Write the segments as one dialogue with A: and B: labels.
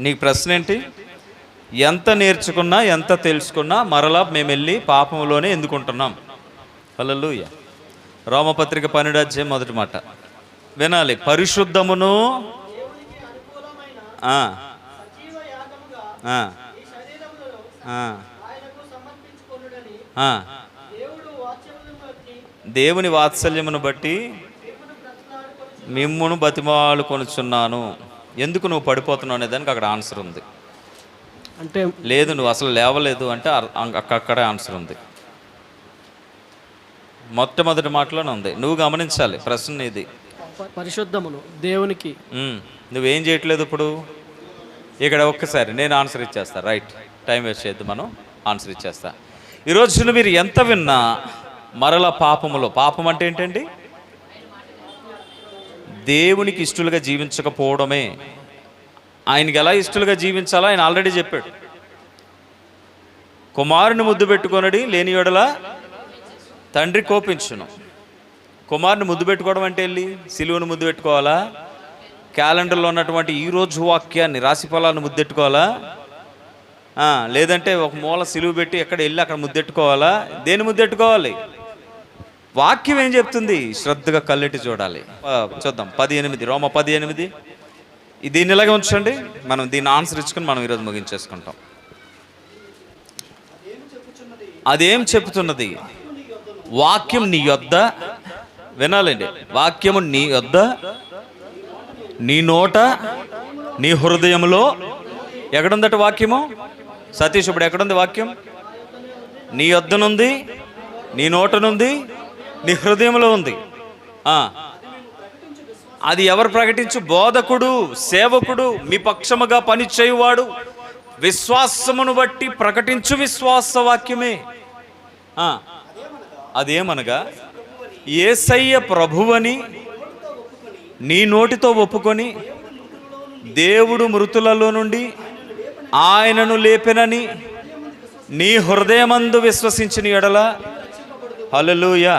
A: నీకు ప్రశ్న ఏంటి? ఎంత నేర్చుకున్నా ఎంత తెలుసుకున్నా మరలా మేము వెళ్ళి పాపంలోనే ఎందుకుంటున్నాం? హల్లెలూయా. రోమపత్రిక 12వ అధ్యాయం మొదటి మాట వినాలి. పరిశుద్ధమును దేవుని వాత్సల్యమును బట్టి మిమ్మును బతిమాలు కొనుచున్నాను. ఎందుకు నువ్వు పడిపోతున్నావు అనేదానికి అక్కడ ఆన్సర్ ఉంది.
B: అంటే
A: లేదు నువ్వు అసలు లేవలేదు అంటే అక్కడే ఆన్సర్ ఉంది. మొట్టమొదటి మాటలోనే ఉంది. నువ్వు గమనించాలి. ప్రశ్న ఇది.
B: పరిశుద్ధమును దేవునికి
A: నువ్వేం చేయట్లేదు. ఇప్పుడు ఇక్కడ ఒక్కసారి నేను ఆన్సర్ ఇచ్చేస్తా. రైట్, టైం వేస్ట్ చేయద్దు, మనం ఆన్సర్ ఇచ్చేస్తా. ఈరోజు మీరు ఎంత విన్నా మరలా పాపములో, పాపం అంటే ఏంటండి? దేవునికి ఇష్టలుగా జీవించకపోవడమే. ఆయనకి ఎలా ఇష్టలుగా జీవించాలో ఆయన ఆల్రెడీ చెప్పాడు. కుమారుని ముద్దు పెట్టుకొనడి లేని యెడల తండ్రి కోపించును. కుమారుని ముద్దు పెట్టుకోవడం అంటే వెళ్ళి సిలువను ముద్దు పెట్టుకోవాలా? క్యాలెండర్లో ఉన్నటువంటి ఈరోజు వాక్యాన్ని, రాశిఫలాన్ని ముద్దెట్టుకోవాలా? లేదంటే ఒక మూల సిలువ పెట్టి ఎక్కడ వెళ్ళి అక్కడ ముద్దెట్టుకోవాలా? దేని ముద్దెట్టుకోవాలి? వాక్యం ఏం చెప్తుంది? శ్రద్ధగా కళ్ళెట్టి చూడాలి. చూద్దాం 18, రోమ 10:8. దీన్ని ఇలాగే ఉంచండి. మనం దీన్ని ఆన్సర్ ఇచ్చుకొని మనం ఈరోజు ముగించేసుకుంటాం. అదేం చెప్తున్నది? వాక్యం నీ యొద్ద, వినాలండి, వాక్యము నీ యొద్ద, నీ నోట, నీ హృదయంలో. ఎక్కడుందట వాక్యము? సతీష్, ఇప్పుడు ఎక్కడుంది వాక్యం? నీ యొద్దనుంది, నీ నోటనుంది, నీ హృదయంలో ఉంది. అది ఎవరు ప్రకటించు? బోధకుడు, సేవకుడు, మీ పక్షముగా పని చేయువాడు, విశ్వాసమును బట్టి ప్రకటించు విశ్వాస వాక్యమే. అదేమనగా యేసయ్య ప్రభువని నీ నోటితో ఒప్పుకొని దేవుడు మృతులలో నుండి ఆయనను లేపెనని నీ హృదయమందు విశ్వసించిన యెడల హల్లెలూయా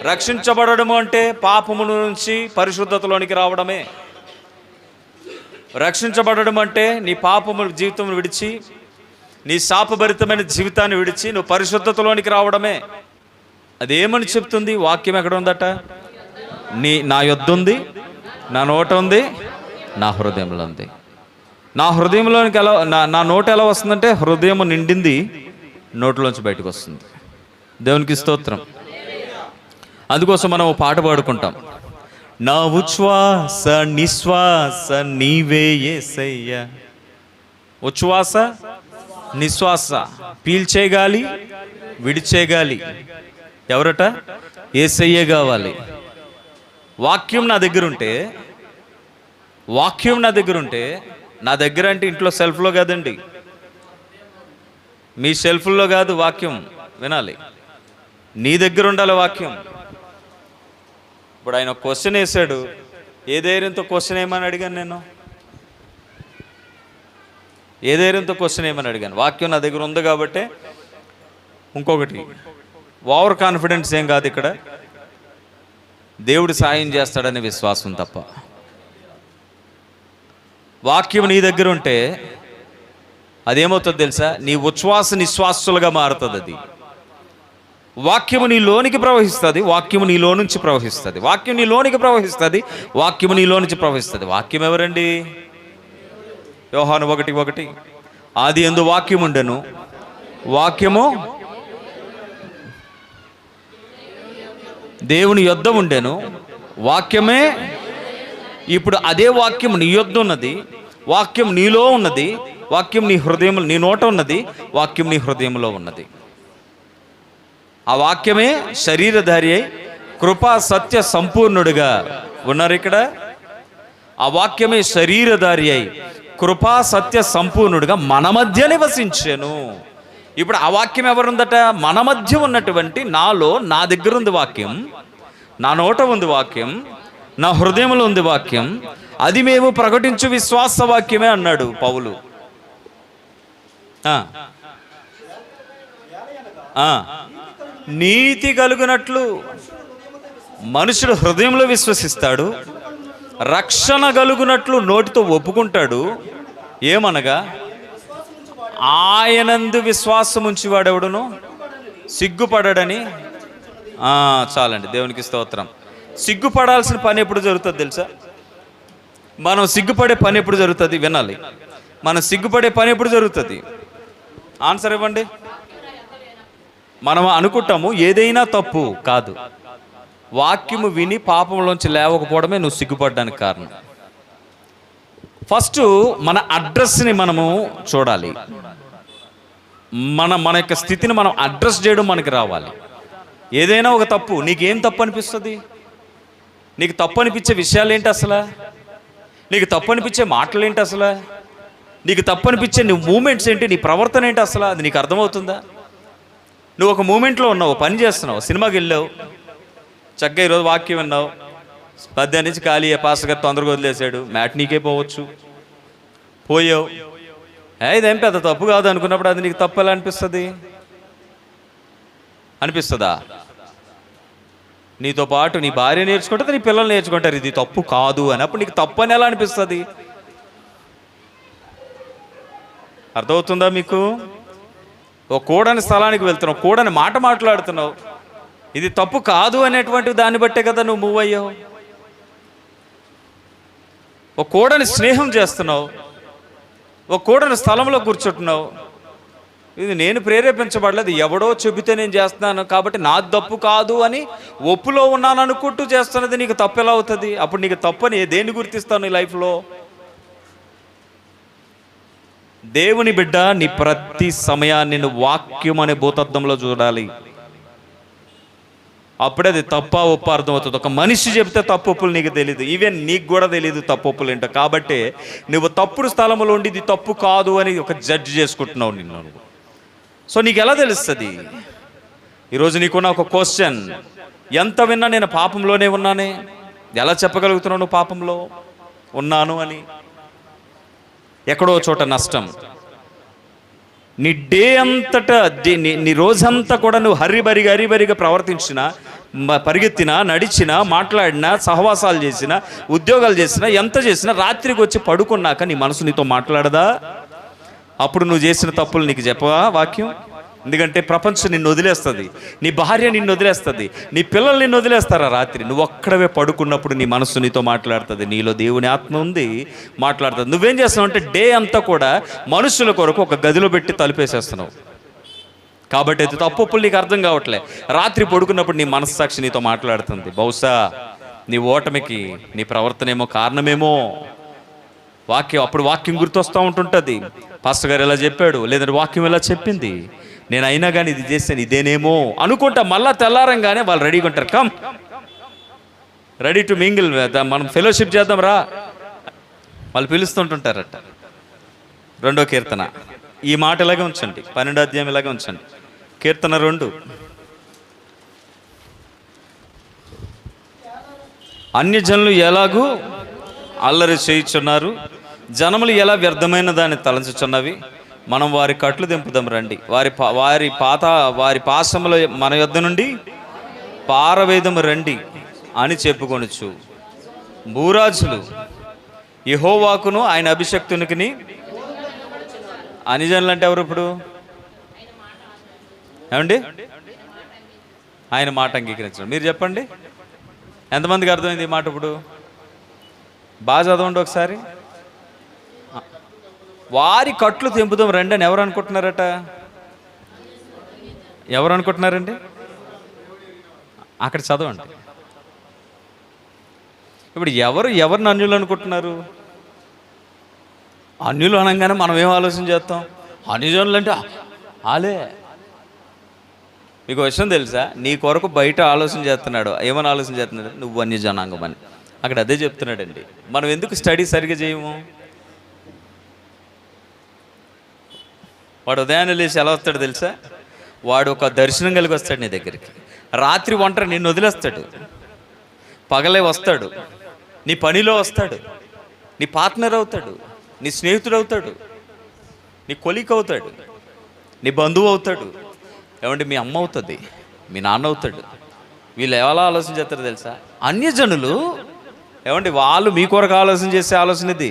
A: రక్షించబడము అంటే పాపము నుంచి పరిశుద్ధతలోనికి రావడమే. రక్షించబడడం అంటే నీ పాపము జీవితం విడిచి, నీ శాపభరితమైన జీవితాన్ని విడిచి నువ్వు పరిశుద్ధతలోనికి రావడమే. అదేమని చెప్తుంది? వాక్యం ఎక్కడ ఉందట? నా యొద్ద ఉంది, నా నోట ఉంది, నా హృదయంలో ఉంది. నా హృదయంలోనికి ఎలా, నా నోట ఎలా వస్తుందంటే హృదయం నిండింది నోట్లోంచి బయటకు వస్తుంది. దేవునికి స్తోత్రం. అందుకోసం మనం పాట పాడుకుంటాం. నా ఉచ్ఛ్వాస నిశ్వాస నీవే యేసయ్యా. ఉచ్ఛ్వాస నిశ్వాస, పీల్చే గాలి, విడిచే గాలి ఎవరట? యేసయ్యే కావాలి. వాక్యం నా దగ్గర ఉంటే, వాక్యం నా దగ్గర ఉంటే, నా దగ్గర అంటే ఇంట్లో సెల్ఫ్లో కాదండి, మీ సెల్ఫ్లో కాదు. వాక్యం వినాలి, నీ దగ్గర ఉండాలి వాక్యం. ఇప్పుడు ఆయన క్వశ్చన్ వేశాడు. ఏ ధైర్యంతో క్వశ్చన్ ఏమని అడిగాను నేను? ఏ ధైర్యంతో క్వశ్చన్ ఏమని అడిగాను? వాక్యం నా దగ్గర ఉంది కాబట్టి. ఇంకొకటి, ఓవర్ కాన్ఫిడెన్స్ ఏం కాదు ఇక్కడ, దేవుడు సాయం చేస్తాడనే విశ్వాసం తప్ప. వాక్యం నీ దగ్గర ఉంటే అదేమవుతుంది తెలుసా? నీ ఉచ్ఛ్వాస నిశ్వాసులుగా మారుతుంది. అది వాక్యము నీలోనికి ప్రవహిస్తుంది, వాక్యము నీలో నుంచి ప్రవహిస్తుంది, వాక్యం నీలోనికి ప్రవహిస్తుంది, వాక్యము నీలో నుంచి ప్రవహిస్తుంది. వాక్యం ఎవరండి? యోహాను 1:1 ఆది యందు వాక్యం ఉండెను, వాక్యము దేవుని యొద్ద ఉండెను, వాక్యమే. ఇప్పుడు అదే వాక్యం నీ యొద్ద ఉన్నది, వాక్యం నీలో ఉన్నది, వాక్యం నీ హృదయం, నీ నోట ఉన్నది, వాక్యం నీ హృదయంలో ఉన్నది. ఆ వాక్యమే శరీరధారి అయి కృపా సత్య సంపూర్ణుడిగా ఉన్నారు ఇక్కడ. ఆ వాక్యమే శరీరధారి అయి కృపా సత్య సంపూర్ణుడిగా మన మధ్య నివసించెను. ఇప్పుడు ఆ వాక్యం ఎవరుందట? మన మధ్య ఉన్నటువంటి నాలో, నా దగ్గర ఉంది వాక్యం, నా నోట ఉంది వాక్యం, నా హృదయంలో ఉంది వాక్యం. అది మేము ప్రకటించు విశ్వాస వాక్యమే అన్నాడు పౌలు. నీతి కలుగునట్లు మనుషుడు హృదయంలో విశ్వసిస్తాడు, రక్షణ కలుగునట్లు నోటితో ఒప్పుకుంటాడు, ఏమనగా ఆయనందు విశ్వాసం ఉంచివాడెవడును సిగ్గుపడడని. చాలండి, దేవునికి స్తోత్రం. సిగ్గుపడాల్సిన పని ఎప్పుడు జరుగుతుంది తెలుసా? మనం సిగ్గుపడే పని ఎప్పుడు జరుగుతుంది? వినాలి. మనం సిగ్గుపడే పని ఎప్పుడు జరుగుతుంది? ఆన్సర్ ఇవ్వండి. మనం అనుకుంటాము ఏదైనా తప్పు కాదు, వాక్యము విని పాపంలోంచి లేవకపోవడమే నువ్వు సిగ్గుపడడానికి కారణం. ఫస్ట్ మన అడ్రస్ని మనము చూడాలి. మన యొక్క స్థితిని మనం అడ్రస్ చేయడం మనకి రావాలి. ఏదైనా ఒక తప్పు, నీకేం తప్పు అనిపిస్తుంది? నీకు తప్పు అనిపించే విషయాలు ఏంటి అసలు? నీకు తప్పు అనిపించే మాటలు ఏంటి అసలు? నీకు తప్పు అనిపించే నీ మూమెంట్స్ ఏంటి? నీ ప్రవర్తన ఏంటి అసలు? అది నీకు అర్థమవుతుందా? నువ్వు ఒక మూమెంట్లో ఉన్నావు, పని చేస్తున్నావు, సినిమాకి వెళ్ళావు, చక్కగా ఈరోజు వాక్యం విన్నావు, మధ్యాహ్నం నుంచి ఖాళీ, పాస్టర్ గారు తొందరగా వదిలేశాడు, మ్యాట్నీకే పోవచ్చు, పోయావు. ఇదేం పెద్ద తప్పు కాదు అనుకున్నప్పుడు అది నీకు తప్పు ఎలా అనిపిస్తుంది? అనిపిస్తుందా? నీతో పాటు నీ భార్య నేర్చుకుంటుంది, నీ పిల్లలు నేర్చుకుంటారు ఇది తప్పు కాదు అని. అప్పుడు నీకు తప్పు అని ఎలా అనిపిస్తుంది? అర్థమవుతుందా మీకు? ఓ కూడని స్థలానికి వెళ్తున్నావు, కూడని మాట మాట్లాడుతున్నావు, ఇది తప్పు కాదు అనేటువంటి దాన్ని బట్టే కదా నువ్వు మూవ్ అయ్యావు. ఒక కూడని స్నేహం చేస్తున్నావు, ఒక కూడని స్థలంలో కూర్చుంటున్నావు, ఇది నేను ప్రేరేపించబడలేదు, ఎవడో చెబితే నేను చేస్తున్నాను కాబట్టి నాది తప్పు కాదు అని ఒప్పులో ఉన్నాను అనుకుంటూ చేస్తున్నది నీకు తప్పు ఎలా అవుతుంది? అప్పుడు నీకు తప్పని దేన్ని గుర్తిస్తావు నీ లైఫ్లో? దేవుని బిడ్డ, నీ ప్రతి సమయాన్ని నువ్వు వాక్యం అనే భూతత్వంలో చూడాలి. అప్పుడే అది తప్ప ఒప్ప అర్థమవుతుంది. ఒక మనిషి చెప్తే తప్పొప్పులు నీకు తెలియదు, ఈవెన్ నీకు కూడా తెలియదు తప్పొప్పులు ఏంటో. కాబట్టి నువ్వు తప్పుడు స్థలంలో ఉండి ఇది తప్పు కాదు అని ఒక జడ్జి చేసుకుంటున్నావు నిన్ను. సో నీకు ఎలా తెలుస్తుంది? ఈరోజు నీకున్న ఒక క్వశ్చన్, ఎంత విన్నా నేను పాపంలోనే ఉన్నానే, ఎలా చెప్పగలుగుతున్నావు నువ్వు పాపంలో ఉన్నాను అని? ఎక్కడో చోట నష్టం. నీ డే అంతటా, నీ రోజంతా కూడా నువ్వు హరిబరిగా ప్రవర్తించినా, పరిగెత్తినా, నడిచినా, మాట్లాడినా, సహవాసాలు చేసినా, ఉద్యోగాలు చేసినా, ఎంత చేసినా, రాత్రికి వచ్చి పడుకున్నాక నీ మనసు నీతో మాట్లాడదా? అప్పుడు నువ్వు చేసిన తప్పులు నీకు చెప్పవా వాక్యం? ఎందుకంటే ప్రపంచం నిన్ను వదిలేస్తుంది, నీ భార్య నిన్ను వదిలేస్తుంది, నీ పిల్లలు నిన్ను వదిలేస్తారా రాత్రి? నువ్వు ఒక్కడవే పడుకున్నప్పుడు నీ మనసు నీతో మాట్లాడుతుంది, నీలో దేవుని ఆత్మ ఉంది, మాట్లాడుతుంది. నువ్వేం చేస్తున్నావు అంటే డే అంతా కూడా మనుషుల కొరకు ఒక గదిలో పెట్టి తలుపేసేస్తున్నావు. కాబట్టి అది తప్పులు నీకు అర్థం కావట్లే. రాత్రి పడుకున్నప్పుడు నీ మనస్సాక్షి నీతో మాట్లాడుతుంది. బహుశా నీ ఓటమికి నీ ప్రవర్తన ఏమో కారణమేమో. అప్పుడు వాక్యం గుర్తొస్తూ ఉంటుంటుంది. పాస్టర్ గారు ఎలా చెప్పాడు, లేదంటే వాక్యం ఎలా చెప్పింది, నేను అయినా కానీ ఇది చేశాను, ఇదేనేమో అనుకుంటా. మళ్ళా తెల్లారంగానే వాళ్ళు రెడీగా ఉంటారు, కమ్ రెడీ టు మింగిల్, మనం ఫెలోషిప్ చేద్దాం రా, వాళ్ళు పిలుస్తుంటుంటారట. 2వ కీర్తన ఈ మాట ఇలాగే ఉంచండి, 12వ అధ్యాయం ఇలాగే ఉంచండి. కీర్తన 2. అన్యజనులు ఎలాగూ అల్లరి చేయుచున్నారు, జనములు ఎలా వ్యర్థమైన దాన్ని తలంచుచున్నవి, మనం వారి కట్లు దింపుదాం రండి, వారి పాశముల మన యొద్ద నుండి పారవేదము రండి అని చెప్పుకొనొచ్చు. భూరాజులు యెహోవాకును ఆయన అభిషక్తునికి. అన్యజనులు అంటే ఎవరు ఇప్పుడు? ఏమండి? ఆయన మాట అంగీకరించడం. మీరు చెప్పండి, ఎంతమందికి అర్థమైంది ఈ మాట? ఇప్పుడు బాగా చదవండి ఒకసారి. వారి కట్లు తెంపుదాం రండి అని ఎవరు అనుకుంటున్నారట? ఎవరు అనుకుంటున్నారండి? అక్కడ చదవండి. ఇప్పుడు ఎవరిని అన్యులు అనుకుంటున్నారు? అన్యులు అనగానే మనం ఏం ఆలోచన చేస్తాం? అన్యజనులు అంటే ఆలే. మీకు విషయం తెలుసా? నీ కొరకు బయట ఆలోచన చేస్తున్నాడు. ఏమని ఆలోచన చేస్తున్నాడు? నువ్వు అన్యజనాంగం అని. అక్కడ అదే చెప్తున్నాడండి. మనం ఎందుకు స్టడీ సరిగ్గా చేయము? వాడు ఉదయాన్నే లేచి ఎలా వస్తాడు తెలుసా? వాడు ఒక దర్శనం కలిగి వస్తాడు నీ దగ్గరికి. రాత్రి ఒంటరి నిన్ను వదిలేస్తాడు, పగలే వస్తాడు, నీ పనిలో వస్తాడు, నీ పార్ట్నర్ అవుతాడు, నీ స్నేహితుడు అవుతాడు, నీ కొలీగ్ అవుతాడు, నీ బంధువు అవుతాడు, ఏమంటే మీ అమ్మ అవుతుంది, మీ నాన్న అవుతాడు. వీళ్ళు ఎలా ఆలోచన చేస్తారో తెలుసా? అన్యజనులు ఏమండి, వాళ్ళు మీ కొరకు ఆలోచన చేసే ఆలోచన ఇది.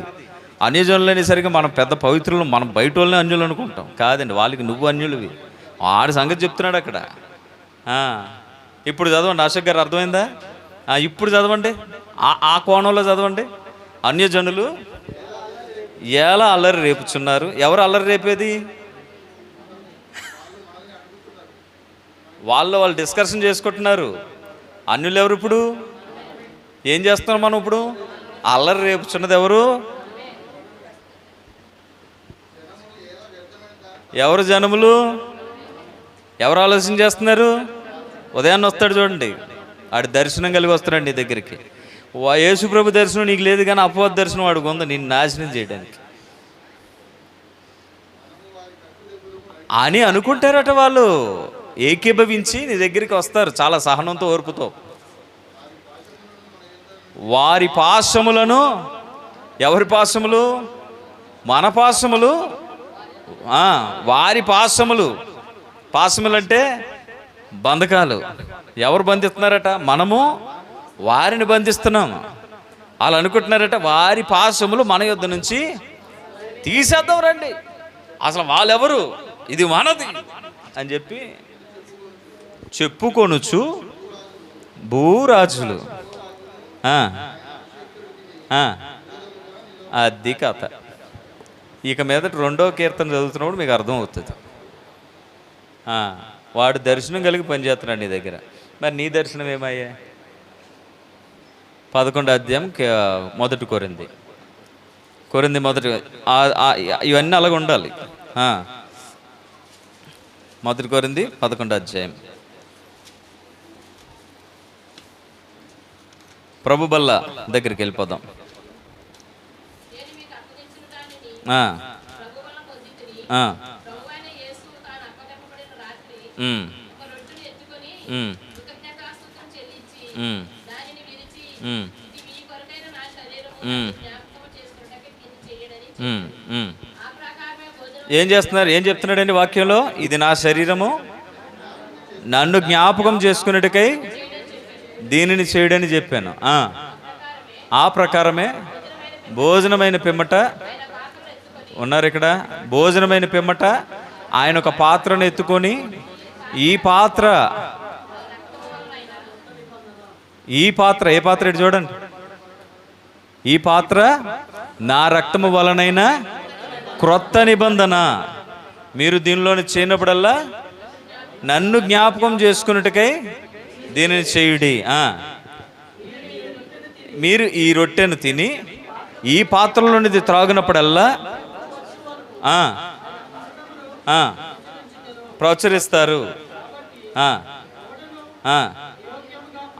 A: అన్యజనులు అనేసరికి మనం పెద్ద పవిత్రులు, మనం బయట వాళ్ళని అన్యులు అనుకుంటాం. కాదండి, వాళ్ళకి నువ్వు అన్యులువి. ఆడి సంగతి చెప్తున్నాడు అక్కడ. ఇప్పుడు చదవండి, అశోక్ గారు, అర్థమైందా? ఇప్పుడు చదవండి, ఆ కోణంలో చదవండి. అన్యజనులు ఎలా అల్లరి రేపుచున్నారు. ఎవరు అల్లరి రేపేది? వాళ్ళు డిస్కషన్ చేసుకుంటున్నారు. అన్యులు ఎవరు? ఇప్పుడు ఏం చేస్తున్నాం మనం? ఇప్పుడు అల్లరి రేపుచున్నది ఎవరు? ఎవరు? జనములు. ఎవరు ఆలోచన చేస్తున్నారు? ఉదయాన్నే వస్తాడు చూడండి, ఆడి దర్శనం కలిగి వస్తాడు నీ దగ్గరికి. యేసుప్రభు దర్శనం నీకు లేదు, కానీ అపవాద దర్శనం వాడికి ఉంది, నిన్ను నాశనం చేయడానికి అని అనుకుంటారట. వాళ్ళు ఏకీభవించి నీ దగ్గరికి వస్తారు చాలా సహనంతో, ఓర్పుతో. వారి పాశములను, ఎవరి పాశములు? మన పాశములు. వారి పాశములు. పాశములు అంటే బంధకాలు. ఎవరు బంధిస్తున్నారట? మనము వారిని బంధిస్తున్నాం. వాళ్ళు అనుకుంటున్నారట వారి పాశములు మన యొద్ద నుంచి తీసేద్దాం రండి, అసలు వాళ్ళెవరు, ఇది మనది అని చెప్పి చెప్పుకొనుచు భూరాజులు. అది కథ. ఇక మీదట 2వ కీర్తన చదువుతున్నప్పుడు మీకు అర్థమవుతుంది. వాడు దర్శనం కలిగి పనిచేస్తున్నాడు నీ దగ్గర. మరి నీ దర్శనం ఏమయ్యా? 11వ అధ్యాయం మొదటి కొరింథీ మొదటి, ఇవన్నీ అలాగ ఉండాలి. మొదటి కొరింథీ 11వ అధ్యాయం. ప్రభు బల్ల దగ్గరికి వెళ్ళిపోదాం. ఏం చేస్తున్నారు? ఏం చెప్తున్నాడండి వాక్యంలో? ఇది నా శరీరము, నన్ను జ్ఞాపకం చేసుకునేటకై దీనిని చేయడని చెప్పాను. ఆ ప్రకారమే భోజనమైన పిమ్మట, ఉన్నారు ఇక్కడ, భోజనమైన పిమ్మట ఆయన ఒక పాత్రను ఎత్తుకొని, ఈ పాత్ర ఏ పాత్ర ఇటు చూడండి, ఈ పాత్ర నా రక్తము వలనైన క్రొత్త నిబంధన, మీరు దీనిలోని చేయనప్పుడల్లా నన్ను జ్ఞాపకం చేసుకున్నట్టుకై దీనిని చేయుడి. మీరు ఈ రొట్టెను తిని ఈ పాత్రలోనిది త్రాగినప్పుడల్లా ప్రచురిస్తారు.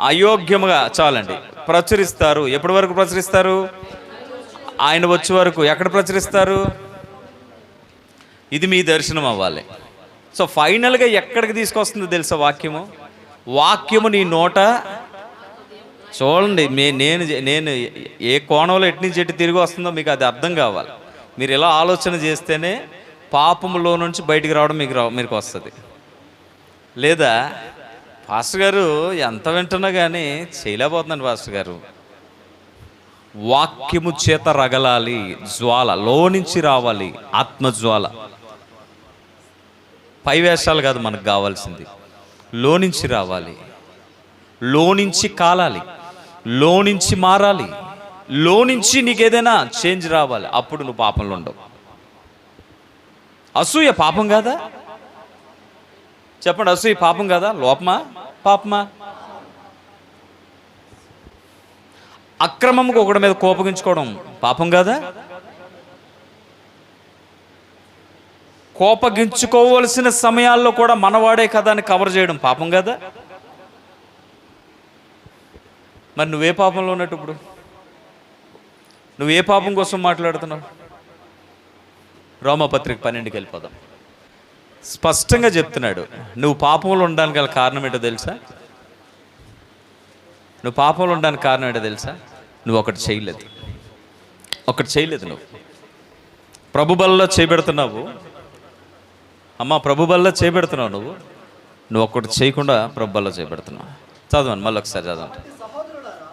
A: అయోగ్యముగా, చాలండి, ప్రచురిస్తారు. ఎప్పటి వరకు ప్రచురిస్తారు? ఆయన వచ్చే వరకు. ఎక్కడ ప్రచురిస్తారు? ఇది మీ దర్శనం అవ్వాలి. సో ఫైనల్గా ఎక్కడికి తీసుకొస్తుందో తెలుసా వాక్యము నీ నోట. చూడండి, నేను ఏ కోణంలో ఎటు నుంచి ఎటు తిరిగి వస్తుందో మీకు అది అర్థం కావాలి. మీరు ఇలా ఆలోచన చేస్తేనే పాపములో నుంచి బయటికి రావడం మీకు వస్తుంది. లేదా పాస్టర్ గారు ఎంత వింటున్నా కానీ చేయలేకపోతున్నాను పాస్టర్ గారు. వాక్యము చేత రగలాలి, జ్వాల లోనుంచి రావాలి, ఆత్మజ్వాల. పై వేషాలు కాదు మనకు కావాల్సింది, లోనుంచి రావాలి, లోనుంచి కాలాలి, లోనుంచి మారాలి, లోనుంచి నీకు ఏదైనా చేంజ్ రావాలి. అప్పుడు నువ్వు పాపంలో ఉండవు. అసూయ పాపం కాదా? చెప్పండి, అసూయ పాపం కాదా? లోపమా పాపమా? అక్రమంగా ఒకటి మీద కోపగించుకోవడం పాపం కాదా? కోపగించుకోవలసిన సమయాల్లో కూడా మనవాడే కదా అని కవర్ చేయడం పాపం కదా? మరి నువ్వే పాపంలో ఉన్నట్టు? ఇప్పుడు నువ్వే పాపం కోసం మాట్లాడుతున్నావు? రోమపత్రిక 12కి వెళ్ళిపోదాం. స్పష్టంగా చెప్తున్నాడు, నువ్వు పాపంలో ఉండడానికి గల కారణం ఏంటో తెలుసా? నువ్వు పాపంలో ఉండడానికి కారణం ఏంటో తెలుసా? నువ్వు ఒకటి చేయలేదు. నువ్వు ప్రభు బలలో చేయబెడుతున్నావు. అమ్మ, ప్రభు బలలో చేయబెడుతున్నావు. నువ్వు ఒక్కటి చేయకుండా ప్రభు బలలో చేయబెడుతున్నావు. చదవండి, మళ్ళీ ఒకసారి చదవండి.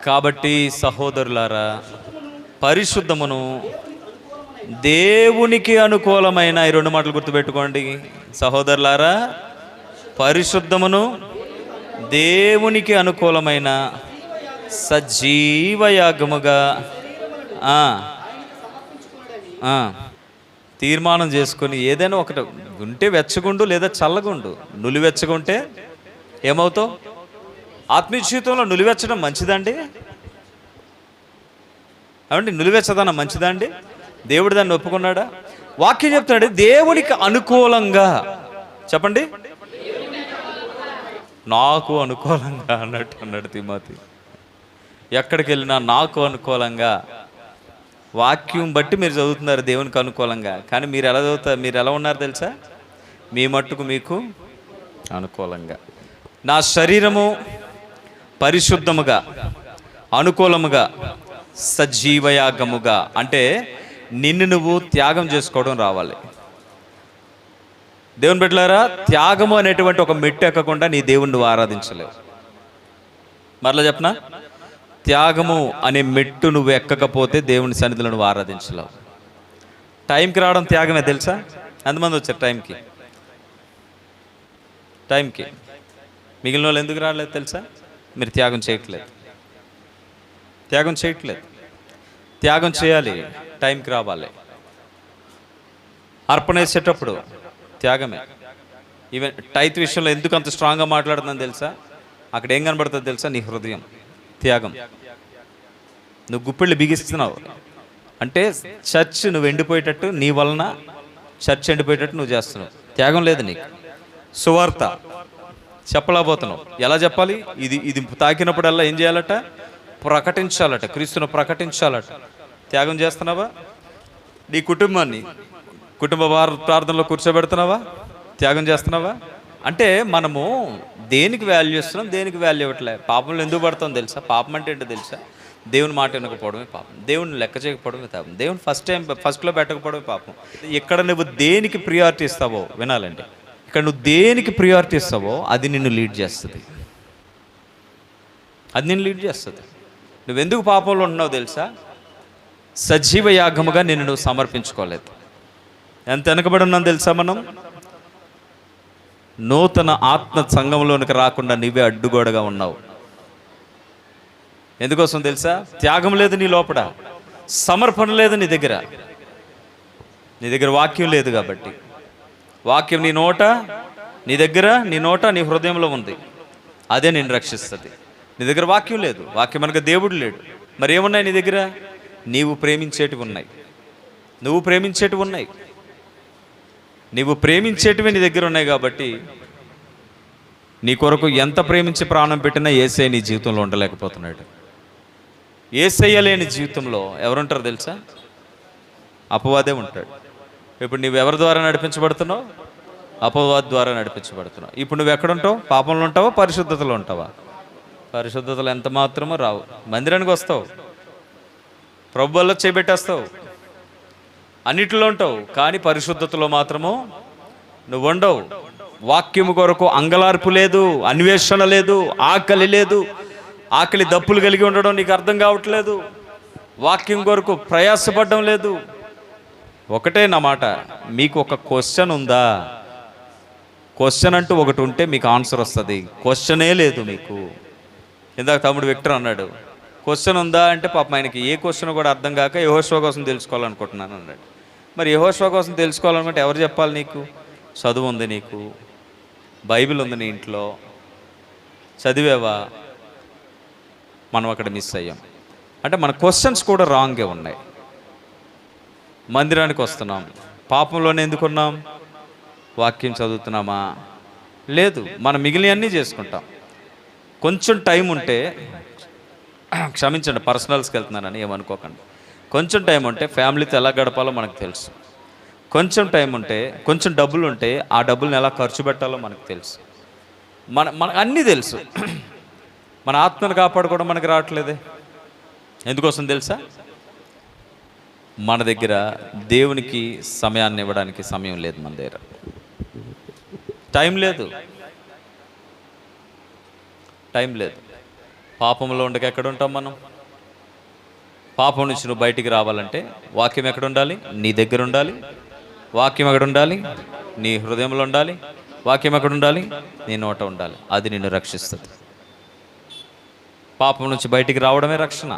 A: కాబట్టి సహోదరులారా, పరిశుద్ధమును దేవునికి అనుకూలమైన, ఈ రెండు మాటలు గుర్తుపెట్టుకోండి సహోదరులారా. పరిశుద్ధమును దేవునికి అనుకూలమైన సజీవ యాగముగా తీర్మానం చేసుకొని, ఏదైనా ఒకటి ఉంటే వెచ్చగుండు లేదా చల్లగుండు. నులివెచ్చగుంటే ఏమవుతావు? ఆత్మీయ జీవితంలో నులివెచ్చడం మంచిదండి. అవండి, నులివెచ్చదనం మంచిదండి. దేవుడు దాన్ని ఒప్పుకున్నాడా? వాక్యం చెప్తున్నాడు దేవునికి అనుకూలంగా. చెప్పండి, నాకు అనుకూలంగా అన్నాడు తిమోతి. ఎక్కడికి వెళ్ళినా నాకు అనుకూలంగా. వాక్యం బట్టి మీరు చదువుతున్నారు దేవునికి అనుకూలంగా, కానీ మీరు ఎలా చదువుతారు? మీరు ఎలా ఉన్నారు తెలుసా? మీ మట్టుకు మీకు అనుకూలంగా. నా శరీరము పరిశుద్ధముగా, అనుకూలముగా, సజీవయాగముగా. అంటే నిన్ను నువ్వు త్యాగం చేసుకోవడం రావాలి. దేవుని బిడ్డలారా, త్యాగము అనేటువంటి ఒక మెట్టు ఎక్కకుండా నీ దేవుణ్ణి నువ్వు ఆరాధించలేవు. మరలా చెప్పనా? త్యాగము అనే మెట్టు నువ్వు ఎక్కకపోతే దేవుని సన్నిధిలో నువ్వు ఆరాధించలేవు. టైంకి రావడం త్యాగమే తెలుసా? ఎంతమంది వచ్చారు టైంకి? మిగిలిన వాళ్ళు ఎందుకు రాలేదు తెలుసా? మీరు త్యాగం చేయట్లేదు. త్యాగం చేయాలి, టైంకి రావాలి. అర్పణ వేసేటప్పుడు త్యాగమే. ఈవెన్ టైత్ విషయంలో ఎందుకు అంత స్ట్రాంగ్గా మాట్లాడుతుందని తెలుసా? అక్కడ ఏం కనబడుతుంది తెలుసా? నీ హృదయం. త్యాగం. నువ్వు గుప్పిళ్ళు బిగిస్తున్నావు అంటే చర్చ్ నువ్వు ఎండిపోయేటట్టు, నీ వలన చర్చ్ ఎండిపోయేటట్టు నువ్వు చేస్తున్నావు. త్యాగం లేదు నీకు. సువార్త చెప్పలేకపోతున్నావు. ఎలా చెప్పాలి? ఇది తాకినప్పుడల్లా ఏం చేయాలట? ప్రకటించాలట, క్రీస్తును ప్రకటించాలట. త్యాగం చేస్తున్నావా? నీ కుటుంబాన్ని కుటుంబ ప్రార్థనలో కూర్చోబెడుతున్నావా? త్యాగం చేస్తున్నావా? అంటే మనము దేనికి వాల్యూ ఇస్తున్నాం, దేనికి వాల్యూ ఇవ్వట్లే. పాపంలో ఎందుకు పడతాం తెలుసా? పాపం అంటే ఏంటో తెలుసా? దేవుని మాట వినకపోవడమే పాపం. దేవుని లెక్క చేయకపోవడమే పాపం. దేవుని ఫస్ట్లో పెట్టకపోవడమే పాపం. ఇక్కడ నువ్వు దేనికి ప్రియారిటీ ఇస్తావో వినాలండి. ఇక్కడ నువ్వు దేనికి ప్రియారిటీ ఇస్తావో అది నిన్ను లీడ్ చేస్తుంది. నువ్వెందుకు పాపంలో ఉన్నావు తెలుసా? సజీవ యాగముగా నిన్ను నువ్వు సమర్పించుకోలేదు. ఎంత వెనకబడి ఉన్నావు తెలుసా? మనం నూతన ఆత్మ సంఘంలోనికి రాకుండా నీవే అడ్డుగోడగా ఉన్నావు. ఎందుకోసం తెలుసా? త్యాగం లేదు నీ లోపల, సమర్పణ లేదు నీ దగ్గర వాక్యం లేదు కాబట్టి. వాక్యం నీ నోట, నీ దగ్గర, నీ నోట, నీ హృదయంలో ఉంది. అదే నిన్ను రక్షిస్తుంది. నీ దగ్గర వాక్యం లేదు, వాక్యం అనగా దేవుడు లేడు. మరి ఏమున్నాయి నీ దగ్గర? నీవు ప్రేమించేటివి ఉన్నాయి. నువ్వు ప్రేమించేటివి నీ దగ్గర ఉన్నాయి కాబట్టి నీ కొరకు ఎంత ప్రేమించి ప్రాణం పెట్టినా యేసయ్య నీ జీవితంలో ఉండలేకపోతున్నాడు. యేసయ్య లేని జీవితంలో ఎవరుంటారు తెలుసా? అపవాదే ఉంటాడు. ఇప్పుడు నువ్వు ఎవరి ద్వారా నడిపించబడుతున్నావు? అపవాది ద్వారా నడిపించబడుతున్నావు. ఇప్పుడు నువ్వు ఎక్కడుంటావు? పాపంలో ఉంటావా? పరిశుద్ధతలో ఉంటావా? పరిశుద్ధతలు ఎంత మాత్రమో రావు. మందిరానికి వస్తావు, ప్రభు వల్ల చేపెట్టేస్తావు, అన్నిటిలో ఉంటావు, కానీ పరిశుద్ధతలో మాత్రము నువ్వు ఉండవు. వాక్యము కొరకు అంగలార్పు లేదు, అన్వేషణ లేదు, ఆకలి లేదు. ఆకలి దప్పులు కలిగి ఉండడం నీకు అర్థం కావట్లేదు. వాక్యం కొరకు ప్రయాసపడడం లేదు. ఒకటే నా మాట, మీకు ఒక క్వశ్చన్ ఉందా? క్వశ్చన్ అంటూ ఒకటి ఉంటే మీకు ఆన్సర్ వస్తుంది. క్వశ్చనే లేదు మీకు. ఇందాక తమ్ముడు విక్టర్ అన్నాడు, క్వశ్చన్ ఉందా అంటే పాపం ఆయనకి ఏ క్వశ్చన్ కూడా అర్థం కాక యెహోషువ కోసం తెలుసుకోవాలనుకుంటున్నాను అన్నాడు. మరి యెహోషువ కోసం తెలుసుకోవాలనుకుంటే ఎవరు చెప్పాలి నీకు? చదువు ఉంది నీకు, బైబిల్ ఉంది నీ ఇంట్లో, చదివేవా? మనం అక్కడ మిస్ అయ్యాం. అంటే మన క్వశ్చన్స్ కూడా రాంగే ఉన్నాయి. మందిరానికి వస్తున్నాం, పాపంలోనే ఎందుకున్నాం? వాక్యం చదువుతున్నామా? లేదు. మనం మిగిలినవన్నీ చేసుకుంటాం. కొంచెం టైం ఉంటే, క్షమించండి పర్సనల్స్కి వెళ్తున్నానని ఏమనుకోకండి, కొంచెం టైం ఉంటే ఫ్యామిలీతో ఎలా గడపాలో మనకు తెలుసు. కొంచెం టైం ఉంటే, కొంచెం డబ్బులు ఉంటే ఆ డబ్బులను ఎలా ఖర్చు పెట్టాలో మనకు తెలుసు. మనకు అన్నీ తెలుసు. మన ఆత్మను కాపాడుకోవడం మనకి రావట్లేదే. ఎందుకోసం తెలుసా? మన దగ్గర దేవునికి సమయాన్ని ఇవ్వడానికి సమయం లేదు. మన దగ్గర టైం లేదు. పాపంలో ఉండక ఎక్కడ ఉంటాం మనం? పాపం నుంచి నువ్వు బయటికి రావాలంటే వాక్యం ఎక్కడ ఉండాలి? నీ దగ్గర ఉండాలి. వాక్యం ఎక్కడ ఉండాలి? నీ హృదయంలో ఉండాలి. వాక్యం ఎక్కడ ఉండాలి? నీ నోట ఉండాలి. అది నిన్ను రక్షిస్తుంది. పాపం నుంచి బయటికి రావడమే రక్షణ.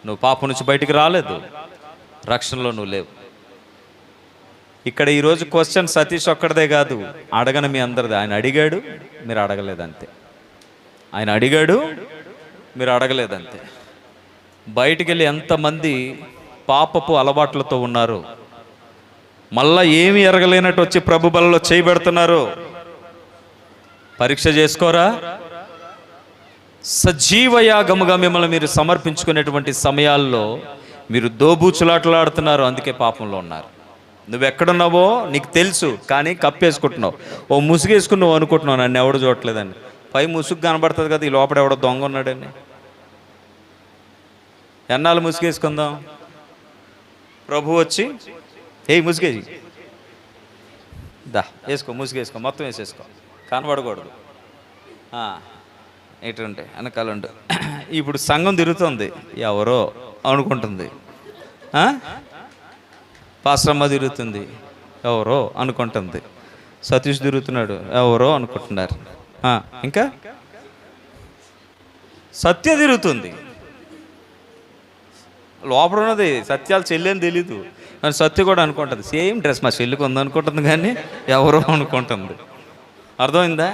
A: నువ్వు పాపం నుంచి బయటికి రాలేదు, రక్షణలో నువ్వు లేవు. ఇక్కడ ఈరోజు క్వశ్చన్ సతీష్ ఒక్కడదే కాదు, అడగను మీ అందరిది. ఆయన అడిగాడు, మీరు అడగలేదంతే. ఆయన అడిగాడు, మీరు అడగలేదంతే. బయటికి వెళ్ళి ఎంతమంది పాపపు అలవాట్లతో ఉన్నారు, మళ్ళా ఏమి ఎరగలేనట్టు వచ్చి ప్రభు బలలో చేయబెడుతున్నారు. పరీక్ష చేసుకోరా? సజీవయాగముగా మిమ్మల్ని మీరు సమర్పించుకునేటువంటి సమయాల్లో మీరు దోబూచులాటలాడుతున్నారు, అందుకే పాపంలో ఉన్నారు. నువ్వెక్కడున్నావో నీకు తెలుసు, కానీ కప్పేసుకుంటున్నావు. ఓ ముసుగేసుకుని నువ్వు అనుకుంటున్నావు నన్ను ఎవడు చూడట్లేదని. పై ముసుగు కనబడుతుంది కదా, ఈ లోపల ఎవడో దొంగ ఉన్నాడని. ఎన్నాళ్ళు ముసుగేసుకుందాం? ప్రభు వచ్చి ముసుగేసి దా వేసుకో, ముసుగేసుకో, మొత్తం వేసేసుకో, కనబడకూడదు. ఎటుంటే వెనకాలండు. ఇప్పుడు సంఘం తిరుగుతుంది, ఎవరో అనుకుంటుంది. పాస్రమ్మ తిరుగుతుంది, ఎవరో అనుకుంటుంది. సతీష్ తిరుగుతున్నాడు, ఎవరో అనుకుంటున్నారు. ఇంకా సత్య తిరుగుతుంది. లోపల ఉన్నది సత్యాలు చెల్లి అని తెలీదు, కానీ సత్య కూడా అనుకుంటుంది సేమ్ డ్రెస్ మా చెల్లికి ఉందనుకుంటుంది, కానీ ఎవరో అనుకుంటుంది. అర్థమైందా?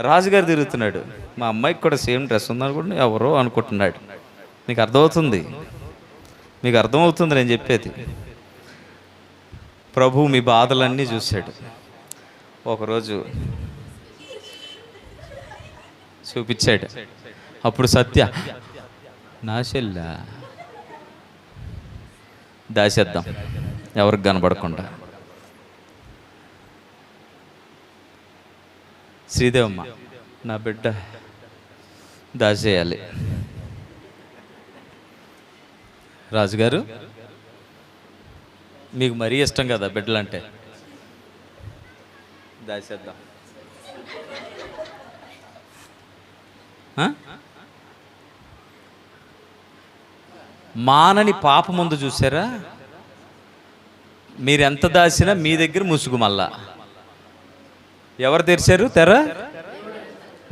A: రాజుగారు తిరుగుతున్నాడు, మా అమ్మాయికి కూడా సేమ్ డ్రెస్ ఉందనుకుంటే ఎవరో అనుకుంటున్నాడు. మీకు అర్థమవుతుంది? మీకు అర్థమవుతుంది నేను చెప్పేది? ప్రభు మీ బాధలన్నీ చూశాడు. ఒకరోజు చూపించాడు. అప్పుడు సత్య నా చెల్లా దాచేద్దాం ఎవరికి కనబడకుండా. శ్రీదేవమ్మ నా బిడ్డ దాచేయాలి. రాజుగారు మీకు మరీ ఇష్టం కదా బిడ్డలంటే, దాచేద్దాం. మానని పాప ముందు చూసారా? మీరు ఎంత దాచినా మీ దగ్గర ముసుగు. మళ్ళా ఎవరు తెరిచారు తెర?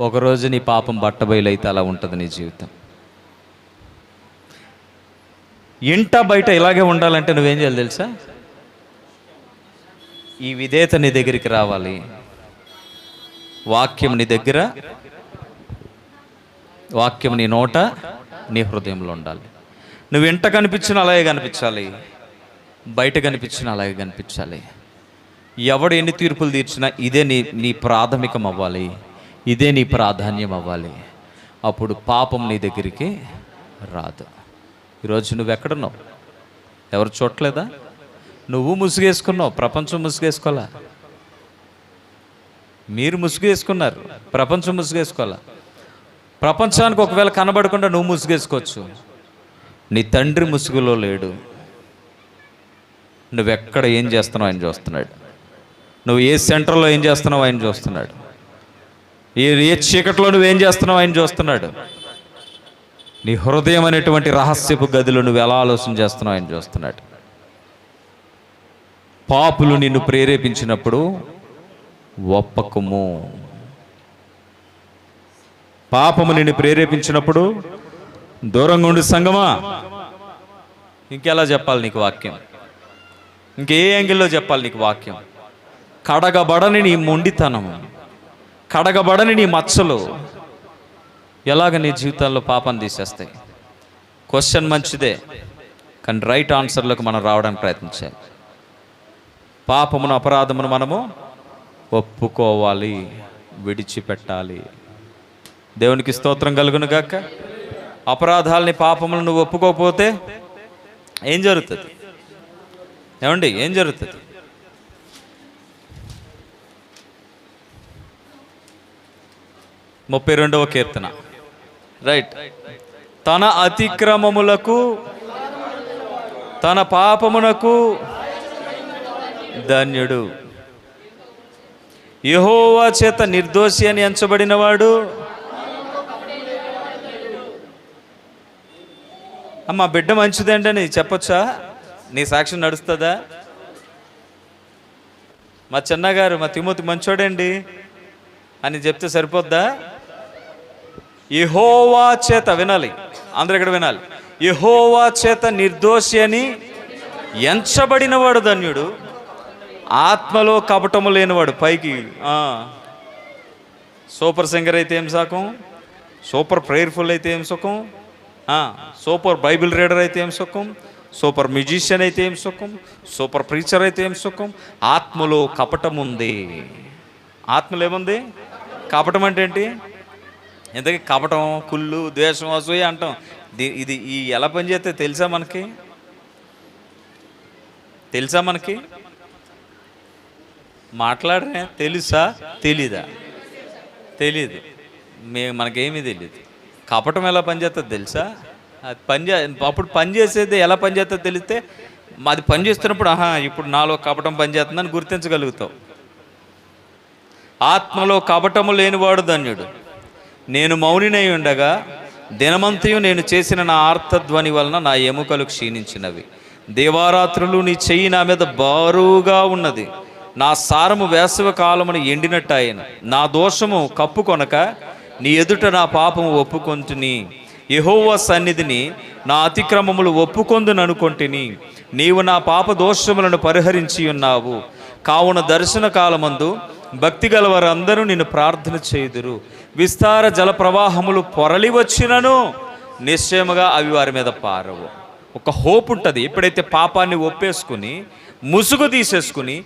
A: ఒకరోజు నీ పాపం బట్టబయలైతే అలా ఉంటుంది నీ జీవితం. ఇంట బయట ఇలాగే ఉండాలంటే నువ్వేం చేయాలి తెలుసా? ఈ విధేయత నీ దగ్గరికి రావాలి. వాక్యం నీ దగ్గర, వాక్యం నీ నోట, నీ హృదయంలో ఉండాలి. నువ్వు ఇంట కనిపించినా అలాగే కనిపించాలి, బయట కనిపించినా అలాగే కనిపించాలి. ఎవడు ఎన్ని తీర్పులు తీర్చినా ఇదే నీ ప్రాథమికం అవ్వాలి, ఇదే నీ ప్రాధాన్యం అవ్వాలి. అప్పుడు పాపం నీ దగ్గరికి రాదు. ఈరోజు నువ్వు ఎక్కడున్నావు? ఎవరు చూడలేదా? నువ్వు ముసుగేసుకున్నావు, ప్రపంచం ముసుగేసుకోవాలా? మీరు ముసుగేసుకున్నారు, ప్రపంచం ముసుగేసుకోవాలా? ప్రపంచానికి ఒకవేళ కనబడకుండా నువ్వు ముసుగేసుకోవచ్చు. నీ తండ్రి ముసుగులో లేడు. నువ్వెక్కడ ఏం చేస్తున్నావు ఆయన చూస్తున్నాడు. నువ్వు ఏ సెంటర్లో ఏం చేస్తున్నావు ఆయన చూస్తున్నాడు. ఏ చీకట్లో నువ్వేం చేస్తున్నావు ఆయన చూస్తున్నాడు. నీ హృదయం అనేటువంటి రహస్యపు గదిలో నువ్వు ఎలా ఆలోచన చేస్తున్నావు ఆయన చూస్తున్నాడు. పాపులు నిన్ను ప్రేరేపించినప్పుడు ఒప్పకము. పాపము నిన్ను ప్రేరేపించినప్పుడు దూరంగా ఉండి సంగమా. ఇంకెలా చెప్పాలి నీకు వాక్యం? ఇంకే యాంగిల్లో చెప్పాలి నీకు వాక్యం? కడగబడని నీ మొండితనము, కడగబడని నీ మచ్చలు ఎలాగ నీ జీవితాల్లో పాపాన్ని తీసేస్తాయి? క్వశ్చన్ మంచిదే, కానీ రైట్ ఆన్సర్లకు మనం రావడానికి ప్రయత్నించాలి. పాపమును అపరాధమును మనము ఒప్పుకోవాలి, విడిచిపెట్టాలి. దేవునికి స్తోత్రం కలుగును గాక. అపరాధాలని పాపములను నువ్వు ఒప్పుకోకపోతే ఏం జరుగుతుంది? ఏమండి ఏం జరుగుతుంది? ముప్పై 32వ కీర్తన, రైట్. తన అతిక్రమములకు తన పాపమునకు ధన్యుడు. యెహోవా చేత నిర్దోషి అని ఎంచబడినవాడు మా బిడ్డ మంచిదండి అని చెప్పొచ్చా? నీ సాక్ష్యం నడుస్తుందా? మా చిన్నగారు మా తిమోతి మంచోడండి అని చెప్తే సరిపోద్దా? యెహోవా చేత, వినాలి అందరూ ఇక్కడ వినాలి, యెహోవా చేత నిర్దోషి అని ఎంచబడినవాడు ధన్యుడు, ఆత్మలో కపటము లేనివాడు. పైకి సూపర్ సింగర్ అయితే ఏం సుఖం, సూపర్ ప్రేయర్ఫుల్ అయితే ఏం సుఖం, సూపర్ బైబిల్ రీడర్ అయితే ఏం సుఖం, సూపర్ మ్యూజిషియన్ అయితే ఏం సుఖం, సూపర్ ప్రీచర్ అయితే ఏం సుఖం. ఆత్మలో కపటం ఉంది. ఆత్మలో ఏముంది? కపటం అంటే ఏంటి? ఇంతకీ కపటం, కుళ్ళు, ద్వేషం, అసూయ అంటాం. ఇది ఎలా పనిచేస్తే తెలుసా మనకి? తెలుసా మనకి? మాట్లాడరే తెలుసా? తెలీదా? తెలీదు. మనకేమీ తెలియదు. కపటం ఎలా పనిచేస్తుంది తెలుసా? అది అప్పుడు పనిచేసేది ఎలా పనిచేస్తుందో తెలిస్తే అది పనిచేస్తున్నప్పుడు ఇప్పుడు నాలో కపటం పనిచేస్తుందని గుర్తించగలుగుతావు. ఆత్మలో కపటము లేనివాడు ధన్యుడు. నేను మౌనినై ఉండగా దినమంతయు నేను చేసిన నా ఆర్తధ్వని వలన నా ఎముకలు క్షీణించినవి. దేవారాత్రులు నీ చెయ్యి నా మీద బారుగా ఉన్నది. నా సారము వేసవి కాలమును ఎండినట్టాయను. నా దోషము కప్పుకొనక నీ ఎదుట నా పాపము ఒప్పుకొంటిని. యెహోవా సన్నిధిని నా అతిక్రమములు ఒప్పుకొందుననుకొంటిని. నీవు నా పాప దోషములను పరిహరించి ఉన్నావు. కావున దర్శన కాలమందు భక్తి గలవారందరూ నిన్ను ప్రార్థన చేయుదురు. విస్తార జల ప్రవాహములు పొరలి వచ్చినను నిశ్చయముగా అవి వారి మీద పారవు. ఒక హోప్ ఉంటుంది. ఎప్పుడైతే పాపాన్ని ఒప్పేసుకుని ముసుగు తీసేసుకుని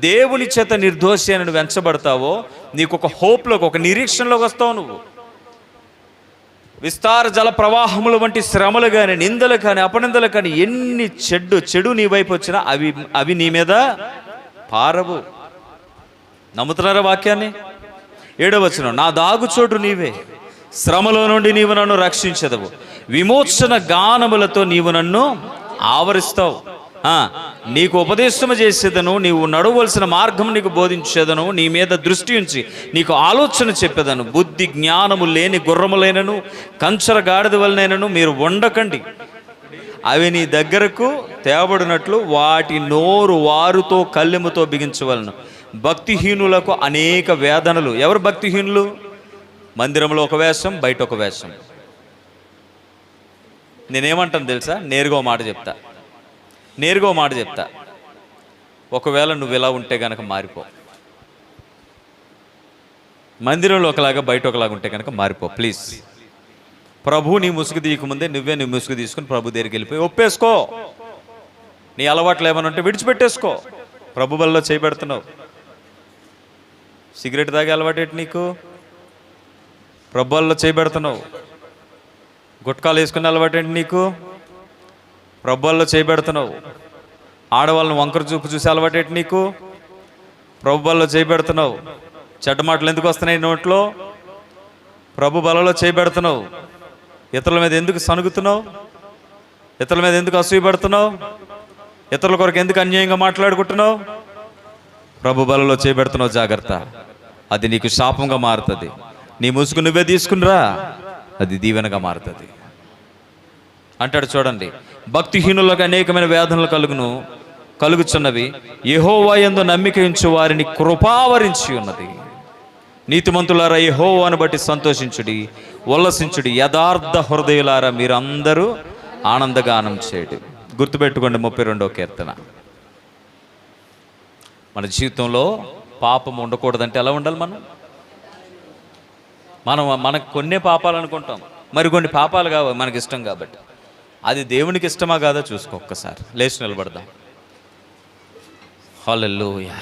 A: దేవుని చేత నిర్దోషి అని నువ్వు ఎంచబడతావో నీకు ఒక హోప్లోకి, ఒక నిరీక్షణలోకి వస్తావు. నువ్వు విస్తార జల ప్రవాహములు వంటి శ్రమలు కానీ, నిందలు కానీ, అపనిందలు కానీ, ఎన్ని చెడు నీ వైపు వచ్చినా అవి నీ మీద పారవు. నమ్ముతున్నారా వాక్యాన్ని? 7వ వచనం, నా దాగుచోటు నీవే, శ్రమలో నుండి నీవు నన్ను రక్షించదవు, విమోచన గానములతో నీవు నన్ను ఆవరిస్తావు. నీకు ఉపదేశము చేసేదను, నీవు నడవలసిన మార్గం నీకు బోధించేదను, నీ మీద దృష్టి ఉంచి నీకు ఆలోచన చెప్పేదను. బుద్ధి జ్ఞానము లేని గుర్రములైనను కంచర గాడిద వలనైనను మీరు ఉండకండి. అవి నీ దగ్గరకు తేబడినట్లు వాటి నోరు వారుతో కళ్ళెముతో బిగించవలను. భక్తిహీనులకు అనేక వేదనలు. ఎవరు భక్తిహీనులు? మందిరంలో ఒక వేషం, బయట ఒక వేషం. నేనేమంటాను తెలుసా? నేరుగా మాట చెప్తా. ఒకవేళ నువ్వు ఇలా ఉంటే కనుక మారిపో. మందిరంలో ఒకలాగా, బయట ఒకలాగా ఉంటే కనుక మారిపో ప్లీజ్. ప్రభు నీ ముసుగు తీయకముందే నువ్వే నీ ముసుగు తీసుకుని ప్రభు దగ్గరికి వెళ్ళిపోయి ఒప్పేసుకో. నీ అలవాట్లు ఏమైనా ఉంటే విడిచిపెట్టేసుకో. ప్రభు బల్లో చేయబెడుతున్నావు. సిగరెట్ తాగే అలవాటేంటి నీకు? ప్రభు బల్లో చేయబెడుతున్నావు. గుట్కాలు వేసుకునే అలవాటేంటి నీకు? ప్రభువుల్లో చేయబెడుతున్నావు. ఆడవాళ్ళని వంకర చూపు చూసే అలవాటేంటి నీకు? ప్రభువుల్లో చేయబెడుతున్నావు. చెడ్డ మాటలు ఎందుకు వస్తున్నాయి నోట్లో? ప్రభు బలలో చేయబెడుతున్నావు. ఇతరుల మీద ఎందుకు సనుగుతున్నావు? ఇతరుల మీద ఎందుకు అసూయపడుతున్నావు? ఇతరుల కొరకు ఎందుకు అన్యాయంగా మాట్లాడుకుంటున్నావు? ప్రభు బలలో చేయబెడుతున్నావు. జాగ్రత్త, అది నీకు శాపంగా మారుతుంది. నీ ముసుగు నువ్వే తీసుకునిరా, అది దీవెనగా మారుతుంది అంటాడు. చూడండి, భక్తిహీనులకు అనేకమైన వేదనలు కలుగుచున్నవి. యెహోవా యందు నమ్మిక ఉంచు వారిని కృపావరించి ఉన్నది. నీతిమంతులారా యెహోవాను బట్టి సంతోషించుడి, ఉల్లసించుడి. యథార్థ హృదయులారా మీరందరూ ఆనందగానం చేయడు. గుర్తుపెట్టుకోండి 32వ కీర్తన. మన జీవితంలో పాపం ఉండకూడదంటే ఎలా ఉండాలి? మనకు కొన్నే పాపాలు అనుకుంటాం, మరి కొన్ని పాపాలు కావు మనకి ఇష్టం కాబట్టి. అది దేవునికి ఇష్టమా కాదా చూసుకో. ఒక్కసారి లేచి నిలబడదాం. హల్లెలూయా.